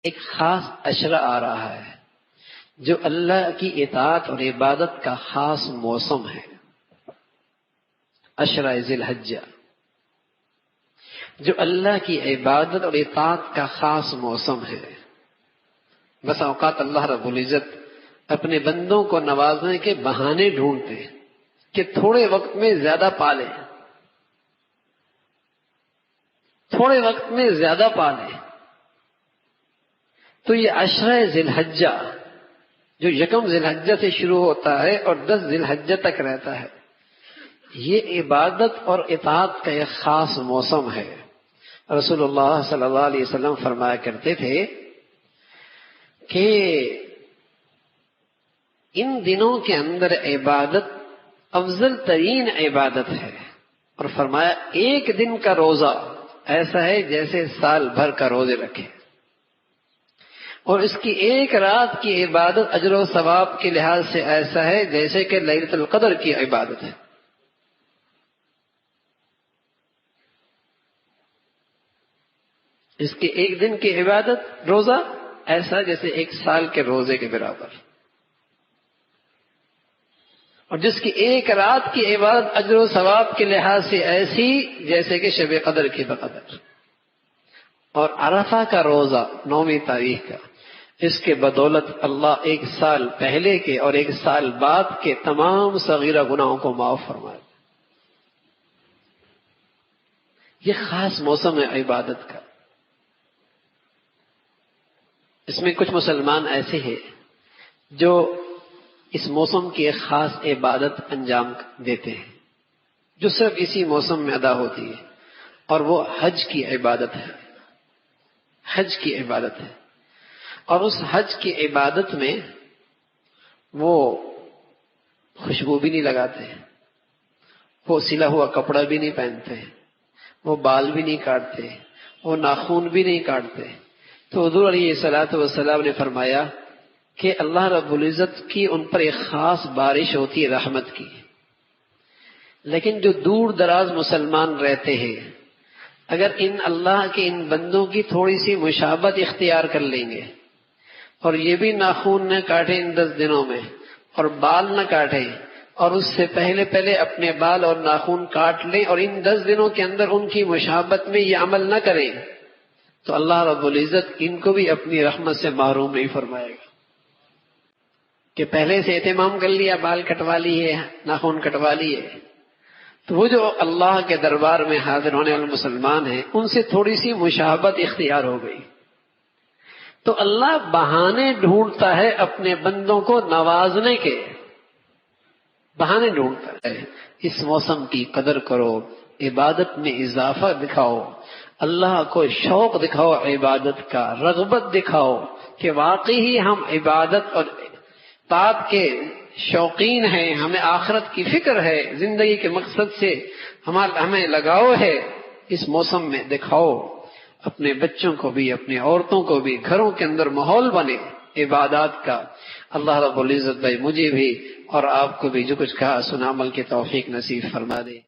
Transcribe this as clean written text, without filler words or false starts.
ایک خاص عشرہ آ رہا ہے جو اللہ کی اطاعت اور عبادت کا خاص موسم ہے، عشرہ ذی الحجہ، جو اللہ کی عبادت اور اطاعت کا خاص موسم ہے۔ بس اوقات اللہ رب العزت اپنے بندوں کو نوازنے کے بہانے ڈھونڈتے ہیں کہ تھوڑے وقت میں زیادہ پالیں، تھوڑے وقت میں زیادہ پالیں۔ تو یہ عشرہ ذی الحجہ جو یکم ذی الحجہ سے شروع ہوتا ہے اور 10 ذی الحجہ تک رہتا ہے، یہ عبادت اور اطاعت کا ایک خاص موسم ہے۔ رسول اللہ صلی اللہ علیہ وسلم فرمایا کرتے تھے کہ ان دنوں کے اندر عبادت افضل ترین عبادت ہے، اور فرمایا ایک دن کا روزہ ایسا ہے جیسے سال بھر کا روزے رکھے، اور اس کی ایک رات کی عبادت اجر و ثواب کے لحاظ سے ایسا ہے جیسے کہ لیلۃ القدر کی عبادت ہے۔ اس کی ایک دن کی عبادت روزہ ایسا جیسے ایک سال کے روزے کے برابر، اور جس کی ایک رات کی عبادت اجر و ثواب کے لحاظ سے ایسی جیسے کہ شب قدر کی بقدر۔ اور عرفہ کا روزہ 9ویں تاریخ کا، اس کے بدولت اللہ ایک سال پہلے کے اور ایک سال بعد کے تمام صغیرہ گناہوں کو معاف فرمائے۔ یہ خاص موسم ہے عبادت کا۔ اس میں کچھ مسلمان ایسے ہیں جو اس موسم کی ایک خاص عبادت انجام دیتے ہیں جو صرف اسی موسم میں ادا ہوتی ہے، اور وہ حج کی عبادت ہے۔ حج کی عبادت ہے، اور اس حج کی عبادت میں وہ خوشبو بھی نہیں لگاتے، وہ سلا ہوا کپڑا بھی نہیں پہنتے، وہ بال بھی نہیں کاٹتے، وہ ناخون بھی نہیں کاٹتے۔ تو حضور علیہ الصلوۃ والسلام نے فرمایا کہ اللہ رب العزت کی ان پر ایک خاص بارش ہوتی ہے رحمت کی، لیکن جو دور دراز مسلمان رہتے ہیں اگر ان اللہ کے ان بندوں کی تھوڑی سی مشابہت اختیار کر لیں گے، اور یہ بھی ناخون نہ کاٹیں ان 10 دنوں میں، اور بال نہ کاٹیں، اور اس سے پہلے اپنے بال اور ناخون کاٹ لیں، اور ان 10 دنوں کے اندر ان کی مشابہت میں یہ عمل نہ کریں، تو اللہ رب العزت ان کو بھی اپنی رحمت سے محروم نہیں فرمائے گا۔ کہ پہلے سے اہتمام کر لیا، بال کٹوا لیے، ناخون کٹوا لیے، تو وہ جو اللہ کے دربار میں حاضر ہونے والے مسلمان ہیں ان سے تھوڑی سی مشابہت اختیار ہو گئی، تو اللہ بہانے ڈھونڈتا ہے اپنے بندوں کو نوازنے کے، بہانے ڈھونڈتا ہے۔ اس موسم کی قدر کرو، عبادت میں اضافہ دکھاؤ، اللہ کو شوق دکھاؤ، عبادت کا رغبت دکھاؤ کہ واقعی ہی ہم عبادت اور اطاعت کے شوقین ہیں، ہمیں آخرت کی فکر ہے، زندگی کے مقصد سے ہمیں لگاؤ ہے۔ اس موسم میں دکھاؤ، اپنے بچوں کو بھی، اپنی عورتوں کو بھی، گھروں کے اندر ماحول بنے عبادات کا۔ اللہ رب العزت بھائی مجھے بھی اور آپ کو بھی جو کچھ کہا سنا عمل کی توفیق نصیب فرما دے۔